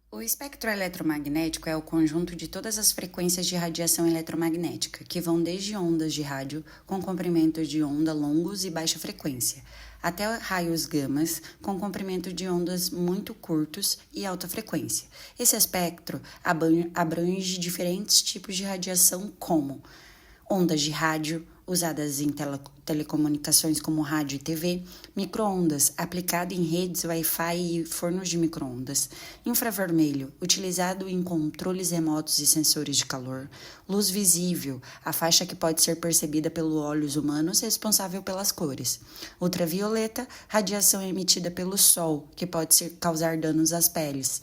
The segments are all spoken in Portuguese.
O espectro eletromagnético é o conjunto de todas as frequências de radiação eletromagnética, que vão desde ondas de rádio com comprimentos de onda longos e baixa frequência, até raios gamas com comprimento de ondas muito curtos e alta frequência. Esse espectro abrange diferentes tipos de radiação, como ondas de rádio, usadas em telecomunicações como rádio e TV, micro-ondas, aplicado em redes Wi-Fi e fornos de micro-ondas, infravermelho, utilizado em controles remotos e sensores de calor, luz visível, a faixa que pode ser percebida pelos olhos humanos responsável pelas cores, ultravioleta, radiação emitida pelo sol, que pode causar danos às peles,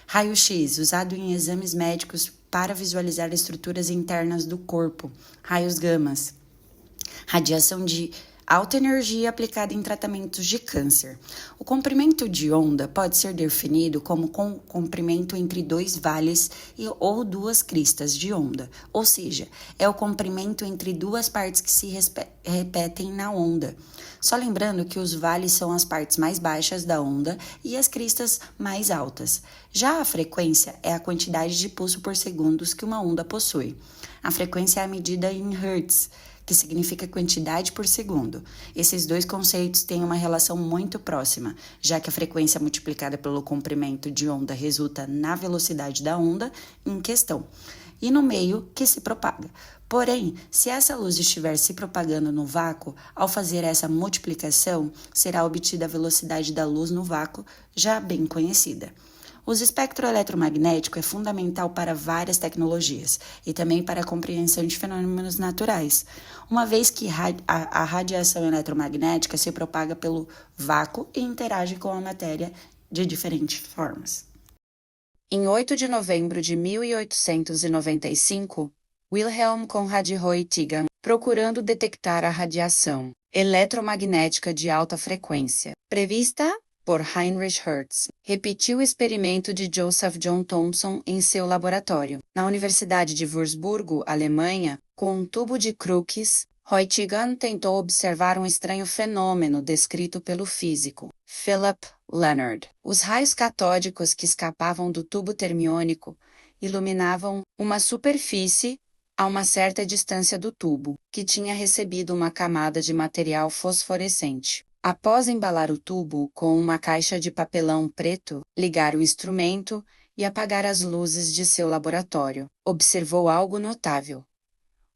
raio-x, usado em exames médicos para visualizar estruturas internas do corpo, raios gamas, radiação de alta energia aplicada em tratamentos de câncer. O comprimento de onda pode ser definido como comprimento entre dois vales ou duas cristas de onda, ou seja, é o comprimento entre duas partes que se repetem na onda. Só lembrando que os vales são as partes mais baixas da onda e as cristas mais altas. Já a frequência é a quantidade de pulso por segundos que uma onda possui. A frequência é medida em hertz, que significa quantidade por segundo. Esses dois conceitos têm uma relação muito próxima, já que a frequência multiplicada pelo comprimento de onda resulta na velocidade da onda em questão e no meio que se propaga. Porém, se essa luz estiver se propagando no vácuo, ao fazer essa multiplicação, será obtida a velocidade da luz no vácuo, já bem conhecida. O espectro eletromagnético é fundamental para várias tecnologias e também para a compreensão de fenômenos naturais, uma vez que a radiação eletromagnética se propaga pelo vácuo e interage com a matéria de diferentes formas. Em 8 de novembro de 1895, Wilhelm Conrad Roentgen, procurando detectar a radiação eletromagnética de alta frequência, prevista por Heinrich Hertz, repetiu o experimento de Joseph John Thomson em seu laboratório. Na Universidade de Würzburgo, Alemanha, com um tubo de Crookes, Roentgen tentou observar um estranho fenômeno descrito pelo físico Philip Leonard. Os raios catódicos que escapavam do tubo termiônico iluminavam uma superfície a uma certa distância do tubo, que tinha recebido uma camada de material fosforescente. Após embalar o tubo com uma caixa de papelão preto, ligar o instrumento e apagar as luzes de seu laboratório, observou algo notável.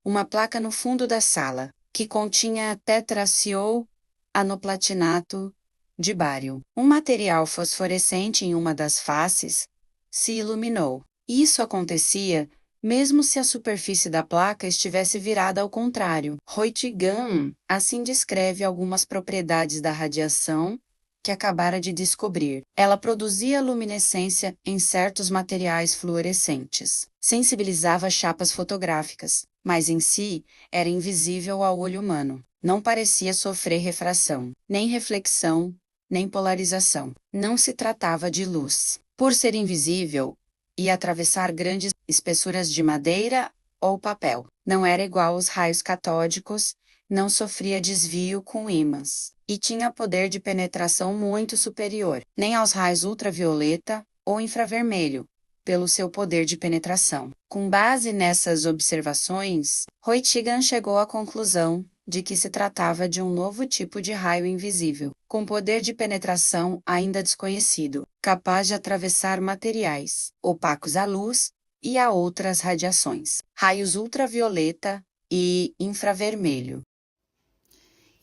Uma placa no fundo da sala, que continha tetracioanoplatinato de bário. Um material fosforescente em uma das faces se iluminou. Isso acontecia mesmo se a superfície da placa estivesse virada ao contrário. Roentgen assim descreve algumas propriedades da radiação que acabara de descobrir. Ela produzia luminescência em certos materiais fluorescentes. Sensibilizava chapas fotográficas, mas em si era invisível ao olho humano. Não parecia sofrer refração, nem reflexão, nem polarização. Não se tratava de luz. Por ser invisível, e atravessar grandes espessuras de madeira ou papel. Não era igual aos raios catódicos, não sofria desvio com ímãs, e tinha poder de penetração muito superior, nem aos raios ultravioleta ou infravermelho, pelo seu poder de penetração. Com base nessas observações, Roentgen chegou à conclusão de que se tratava de um novo tipo de raio invisível, com poder de penetração ainda desconhecido, capaz de atravessar materiais opacos à luz e a outras radiações, raios ultravioleta e infravermelho.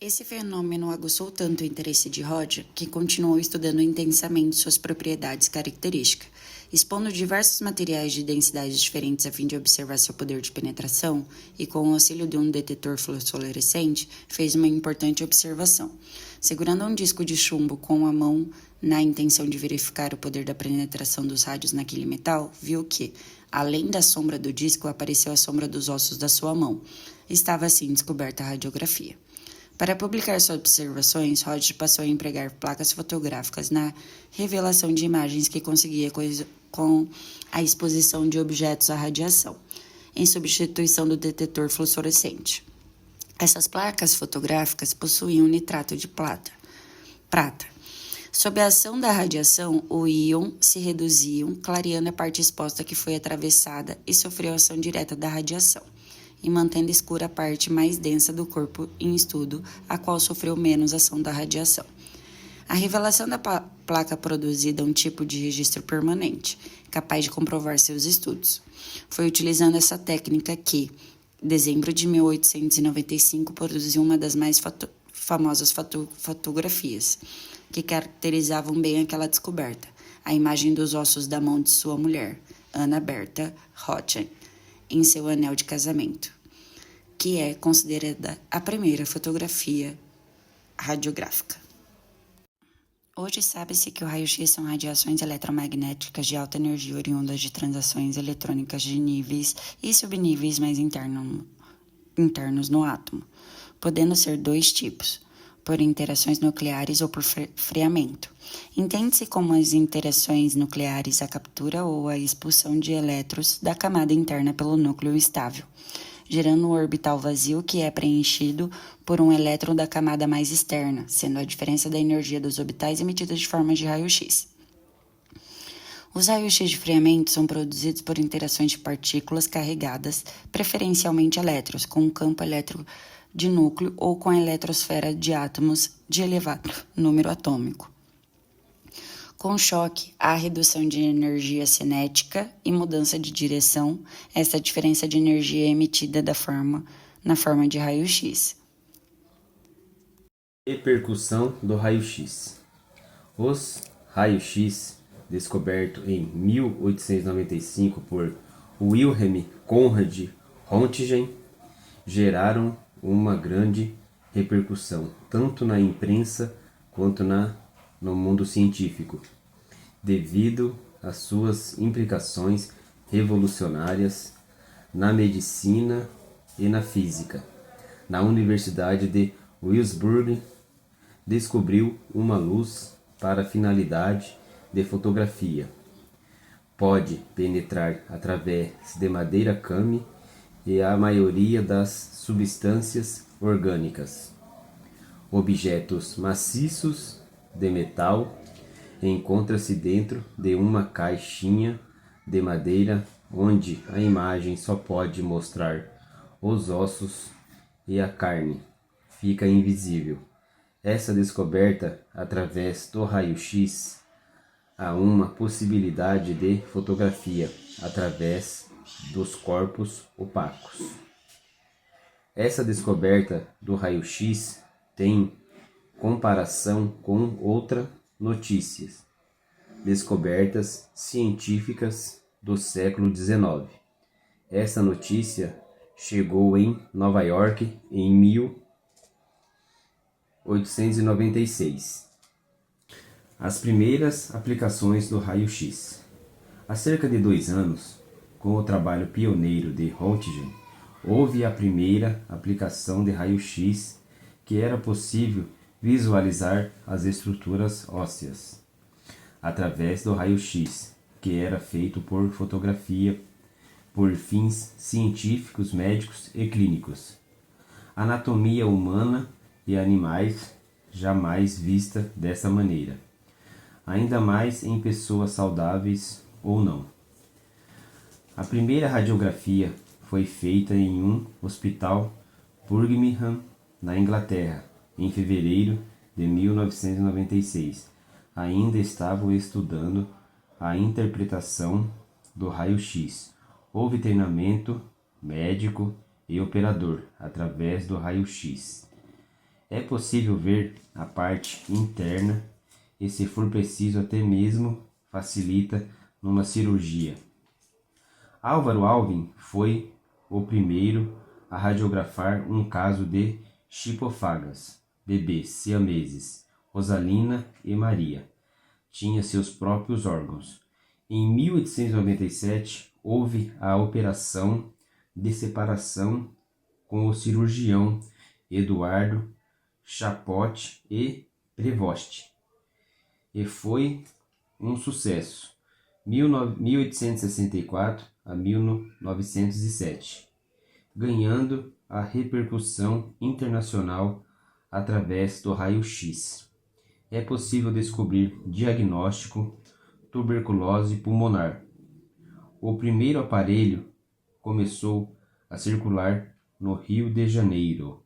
Esse fenômeno aguçou tanto o interesse de Roger que continuou estudando intensamente suas propriedades características, expondo diversos materiais de densidades diferentes a fim de observar seu poder de penetração e, com o auxílio de um detetor fluorescente, fez uma importante observação. Segurando um disco de chumbo com a mão na intenção de verificar o poder da penetração dos raios naquele metal, viu que, além da sombra do disco, apareceu a sombra dos ossos da sua mão. Estava assim descoberta a radiografia. Para publicar suas observações, Roger passou a empregar placas fotográficas na revelação de imagens que conseguia com a exposição de objetos à radiação, em substituição do detetor fluorescente. Essas placas fotográficas possuíam nitrato de prata. Sob a ação da radiação, o íon se reduziu, clareando a parte exposta que foi atravessada e sofreu ação direta da radiação, e mantendo escura a parte mais densa do corpo em estudo, a qual sofreu menos ação da radiação. A revelação da placa produzida é um tipo de registro permanente, capaz de comprovar seus estudos. Foi utilizando essa técnica que, em dezembro de 1895, produziu uma das mais famosas fotografias, que caracterizavam bem aquela descoberta, a imagem dos ossos da mão de sua mulher, Anna Bertha Rothschild, em seu anel de casamento, que é considerada a primeira fotografia radiográfica. Hoje sabe-se que o raio-x são radiações eletromagnéticas de alta energia oriundas de transações eletrônicas de níveis e subníveis mais internos no átomo, podendo ser dois tipos, por interações nucleares ou por friamento. Entende-se como as interações nucleares a captura ou a expulsão de elétrons da camada interna pelo núcleo estável, gerando um orbital vazio que é preenchido por um elétron da camada mais externa, sendo a diferença da energia dos orbitais emitida de forma de raio-x. Os raios-x de friamento são produzidos por interações de partículas carregadas, preferencialmente elétrons, com um campo elétrico de núcleo ou com a eletrosfera de átomos de elevado número atômico. Com choque, há redução de energia cinética e mudança de direção. Essa diferença de energia é emitida na forma de raio-x. Repercussão do raio-x. Os raios-x, descoberto em 1895 por Wilhelm Conrad Röntgen, geraram uma grande repercussão, tanto na imprensa quanto no mundo científico, devido às suas implicações revolucionárias na medicina e na física. Na Universidade de Würzburg, descobriu uma luz para a finalidade de fotografia. Pode penetrar através de madeira came e a maioria das substâncias orgânicas. Objetos maciços de metal encontra-se dentro de uma caixinha de madeira onde a imagem só pode mostrar os ossos e a carne fica invisível. Essa descoberta através do raio-x há uma possibilidade de fotografia através dos corpos opacos. Essa descoberta do raio-x tem comparação com outras notícias, descobertas científicas do século XIX. Essa notícia chegou em Nova York em 1896. As primeiras aplicações do raio-x. Há cerca de 2 anos, com o trabalho pioneiro de Röntgen, houve a primeira aplicação de raio-x que era possível visualizar as estruturas ósseas através do raio-x, que era feito por fotografia por fins científicos, médicos e clínicos. Anatomia humana e animais jamais vista dessa maneira, ainda mais em pessoas saudáveis ou não. A primeira radiografia foi feita em um hospital Birmingham, na Inglaterra, em fevereiro de 1996. Ainda estavam estudando a interpretação do raio-x. Houve treinamento médico e operador através do raio-x. É possível ver a parte interna e, se for preciso, até mesmo facilita numa cirurgia. Álvaro Alvim foi o primeiro a radiografar um caso de chipofagas, bebês siameses, Rosalina e Maria. Tinha seus próprios órgãos. Em 1897, houve a operação de separação com o cirurgião Eduardo Chapote e Prevost, e foi um sucesso, 1864 a 1907, ganhando a repercussão internacional através do raio-x. é possível descobrir diagnóstico tuberculose pulmonar. O primeiro aparelho começou a circular no Rio de Janeiro.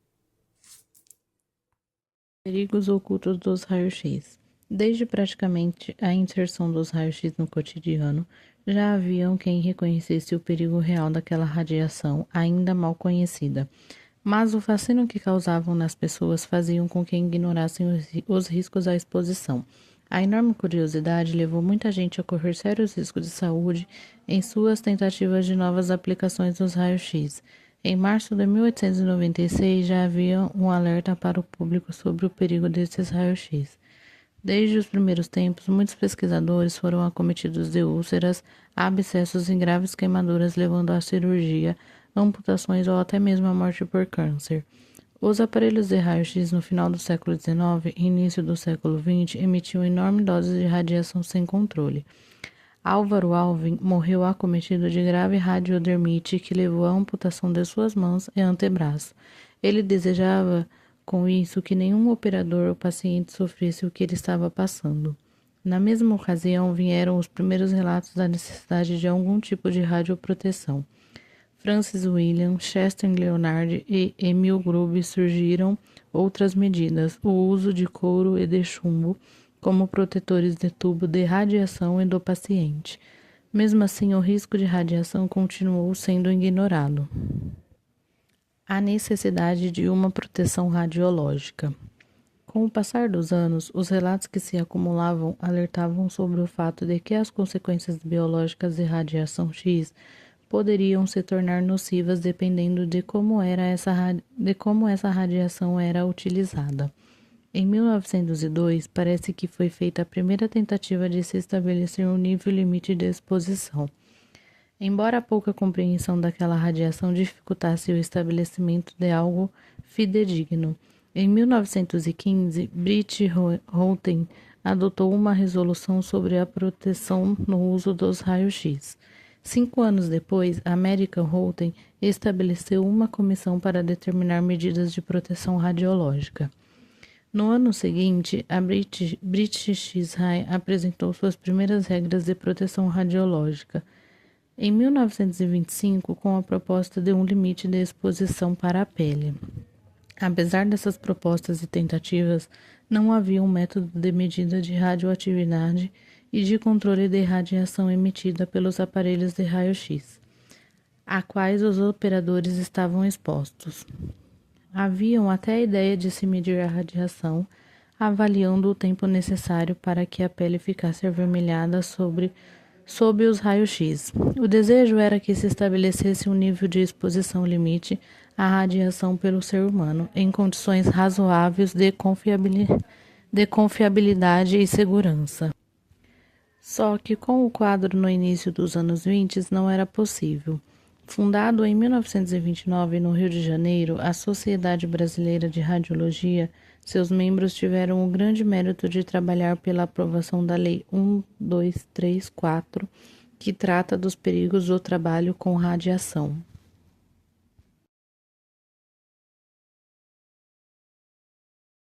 Perigos ocultos dos raios-x. Desde praticamente a inserção dos raios-x no cotidiano, já haviam quem reconhecesse o perigo real daquela radiação ainda mal conhecida. Mas o fascínio que causavam nas pessoas faziam com que ignorassem os riscos à exposição. A enorme curiosidade levou muita gente a correr sérios riscos de saúde em suas tentativas de novas aplicações dos raios-x. Em março de 1896 já havia um alerta para o público sobre o perigo desses raios-x. Desde os primeiros tempos, muitos pesquisadores foram acometidos de úlceras, abscessos e graves queimaduras, levando à cirurgia, amputações ou até mesmo a morte por câncer. Os aparelhos de raio-x no final do século XIX e início do século XX emitiam enormes doses de radiação sem controle. Álvaro Alvim morreu acometido de grave radiodermite que levou à amputação de suas mãos e antebraço. Ele desejava, com isso, que nenhum operador ou paciente sofresse o que ele estava passando. Na mesma ocasião, vieram os primeiros relatos da necessidade de algum tipo de radioproteção. Francis William, Chester Leonard e Emil Grube surgiram outras medidas, o uso de couro e de chumbo como protetores de tubo de radiação e do paciente. Mesmo assim, o risco de radiação continuou sendo ignorado. A necessidade de uma proteção radiológica. Com o passar dos anos, os relatos que se acumulavam alertavam sobre o fato de que as consequências biológicas de radiação X poderiam se tornar nocivas dependendo de como essa radiação era utilizada. Em 1902, parece que foi feita a primeira tentativa de se estabelecer um nível limite de exposição. Embora a pouca compreensão daquela radiação dificultasse o estabelecimento de algo fidedigno, em 1915, Britt Houghton adotou uma resolução sobre a proteção no uso dos raios-x. 5 anos depois, American Houghton estabeleceu uma comissão para determinar medidas de proteção radiológica. No ano seguinte, a British High apresentou suas primeiras regras de proteção radiológica. Em 1925, com a proposta de um limite de exposição para a pele. Apesar dessas propostas e tentativas, não havia um método de medida de radioatividade e de controle de radiação emitida pelos aparelhos de raio-x, a quais os operadores estavam expostos. Haviam até a ideia de se medir a radiação, avaliando o tempo necessário para que a pele ficasse avermelhada sob os raios-x. O desejo era que se estabelecesse um nível de exposição limite à radiação pelo ser humano, em condições razoáveis de confiabilidade e segurança. Só que com o quadro no início dos anos 20 não era possível. Fundado em 1929 no Rio de Janeiro, a Sociedade Brasileira de Radiologia, seus membros tiveram o grande mérito de trabalhar pela aprovação da Lei 1234, que trata dos perigos do trabalho com radiação.